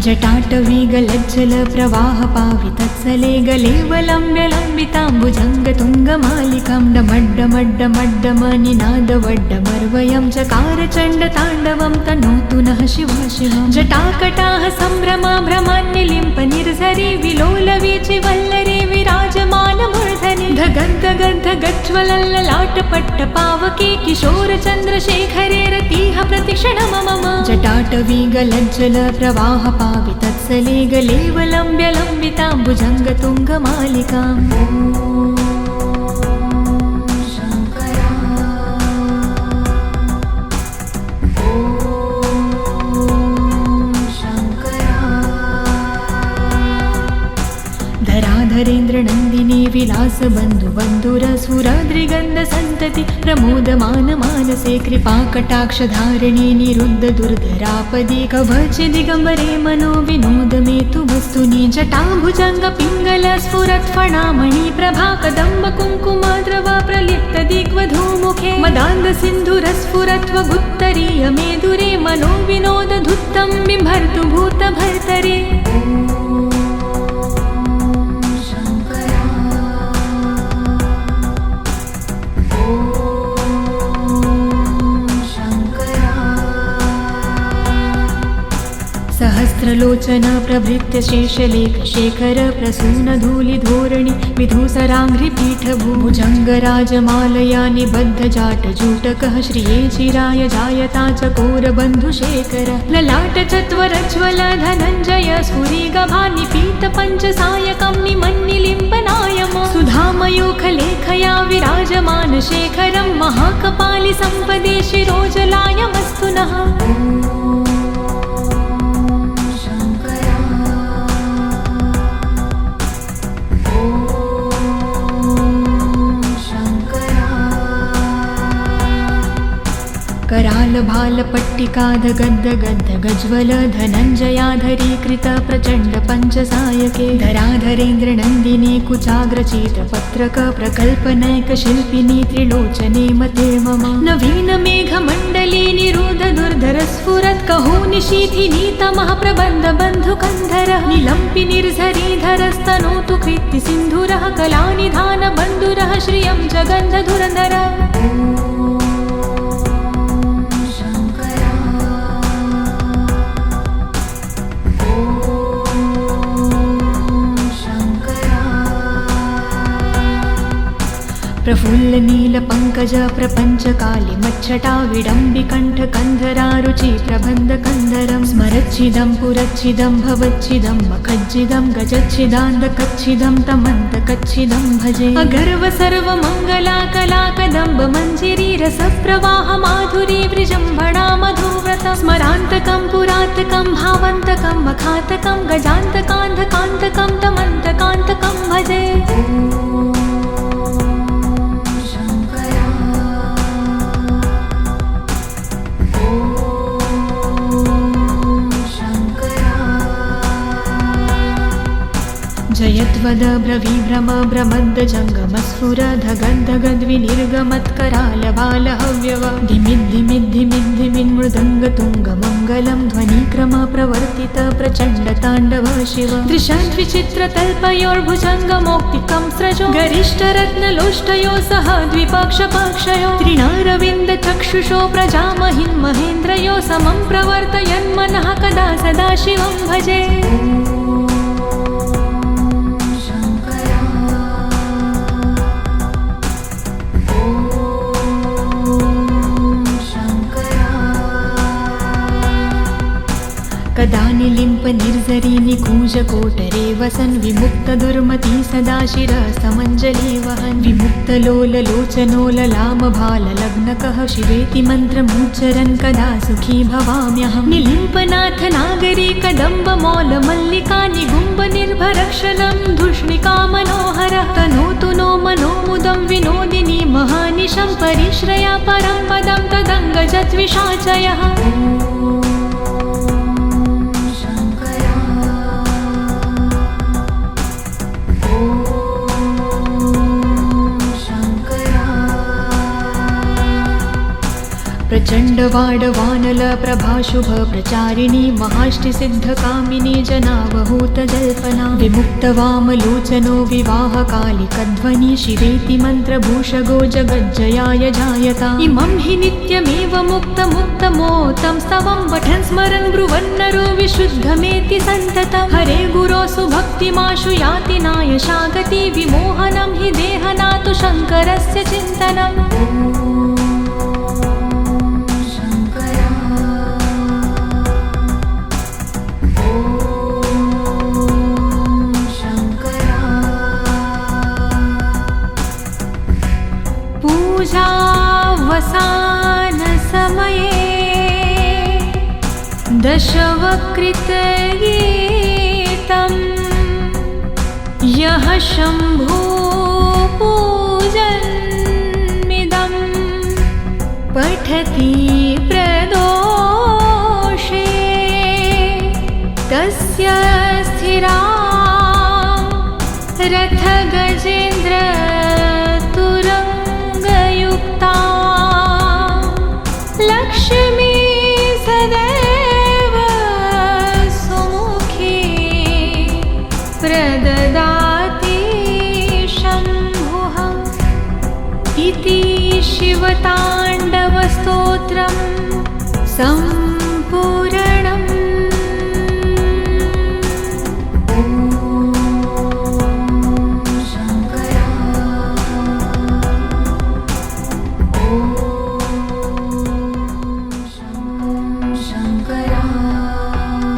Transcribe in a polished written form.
जटाटवी गलज्जल प्रवाह पावितत्सले गलेवलम्ब्य लम्बिताम्बुजङ्गतुङ्गमालिकां डमड्डमड्डमड्डमनिनादवड्डमर्वयं चकार चण्डताण्डवं तनोतु नः शिवा शिवं। जटाकटाः सम्भ्रमा भ्रमान्निलिम्प निर्झरी विलोलवीचि वल्लरी विराजमानमूर्धनि धगद्धगद्धगज्ज्वलल्ललाटपट्टपावके किशोरचन्द्रशेखरे रतिः प्रतिक्षणं मम। जटाटवी गलज्जल प्रवाह पावितत्सले गलेवलम्ब्य लम्बिताम्बुजङ्गतुङ्गमालिकाम्। धराधरेन्द्रनन्दिनी विलासबन्धुबन्धुरसुराद्रिगन्धसन्तति प्रमोदमान मानसे कृपाकटाक्षधारिणी निरुद्धदुर्धरापदे कवचदिगम्बरे मनो विनोदमेतु वस्तुनि। जटाभुजङ्गपिङ्गलस्फुरत्फणामणि प्रभा कदम्बकुङ्कुमाद्रवा प्रलिप्तदिग्वधूमुखे मदान्धसिन्धुरस्फुरत्वगुत्तरीयमेदुरे मनो विनोदधुत्तं बिम्भर्तु भूतभर्तरे। सहस्रलोचन प्रभृत्य शेषलेख शेखर प्रसून धूलिधोरणि विधूसराङ्घ्रिपीठभुजङ्गराजमालया निबद्ध जाटजूटकः श्रिये चिराय जायता चकोरबन्धुशेखर। ललाट चत्वरज्वल धनञ्जय स्फुरिगभानिपीत पञ्चसायकं निमन्निलिम्पनायम सुधामयूखलेखया विराजमान शेखरं महाकपालि सम्पदे शिरोजलायमस्तु नः। करालभालपट्टिकाधगद्धगद्धगज्ज्वल धनञ्जयाधरीकृत प्रचण्ड पञ्चसायके धराधरेन्द्रनन्दिनी कुचाग्रचितपत्रक प्रकल्पनैकशिल्पिनी त्रिलोचने मते मम। नवीनमेघमण्डली निरुद्धदुर्धरस्फुरत् कहोनिशीथिनी तमः प्रबन्धबन्धुकन्धरः निलम्पि निर्झरीधरस्तनोतु कृत्तिसिन्धुरः कलानिधानबन्धुरः श्रियं जगन्धधुरधरः। प्रफुल्ल नील पंकज प्रपंच काली मच्छटा विडम्बिकण्ठ कंधरारुचि प्रबन्ध कंधरं स्मरच्छिदं पुरच्छिदं भवच्छिदं मखज्जिदं गजच्छिदान्धकच्छिदं तमन्तकच्छिदं भजे। अगर्व सर्वमङ्गला कला कदम्ब मञ्जिरी रसप्रवाह माधुरी वृजम्भणा मधुव्रतं स्मरान्तकं पुरातकं भावन्तकं मखातकं गजान्तकान्धकान्तकं तमन्तकान्तकं भजे। जयद्वद ब्रवीभ्रम भ्रमद्द जङ्गमस्फुर धगद्धगद्विनिर्गमत्करालबालहव्यव धिमिद्धिमिद्धिमिद्धिमिन्मृदङ्गतुङ्गमङ्गलं ध्वनिक्रम प्रवर्तित प्रचण्डताण्डव शिव। दृशाद्विचित्रतल्पयोर्भुजङ्गमौक्तिकं स्रजो गरिष्ठरत्नलोष्टयो सह द्विपक्षपक्षयो त्रिणारविन्दचक्षुषो प्रजामहिन् महेन्द्रयो समं प्रवर्तयन्मनः कदा सदा शिवं भजे। कदा निलिम्प निर्झरी निकूजकोटरे वसन् विमुक्त दुर्मती सदा शिरस्तमञ्जली वहन् विमुक्तलोललोचनोललाम भाललग्नकः शिवेति मन्त्रमुच्चरन् कदा सुखी भवाम्यहं। निलिम्पनाथ नागरी कदम्ब मौलमल्लिका निगुम्ब निर्भरक्षणं धूष्णिका मनोहरः तनोतु नो मनोमुदं विनोदिनी महानिशं परिश्रया परं पदं तदङ्गजद्विषाचयः। मुकुटवाडवानलप्रभाशुभप्रचारिणी महाष्टिसिद्धकामिनी जनावहूतजल्पना विमुक्तवामलोचनो विवाहकालिकध्वनि शिवेति मन्त्रभूषगो जगज्जयाय जायता इमं हि नित्यमेव मुक्तमुक्तमोतं स्तवं पठन् स्मरन् ब्रुवन्नरो विशुद्धमेति सन्ततं हरे गुरो सुभक्तिमाशु याति नायशागति विमोहनं हि देहनातु शङ्करस्य चिन्तनम् पूजावसानसमये दशवक्त्रगीतं यः शम्भो पूजन्मिदं पठति प्रदोषे तस्य स्थिरा रथगजेन्द्र लक्ष्मी सदैव सुमुखी प्रददाति शम्भुः इति शिवताण्डवस्तोत्रम्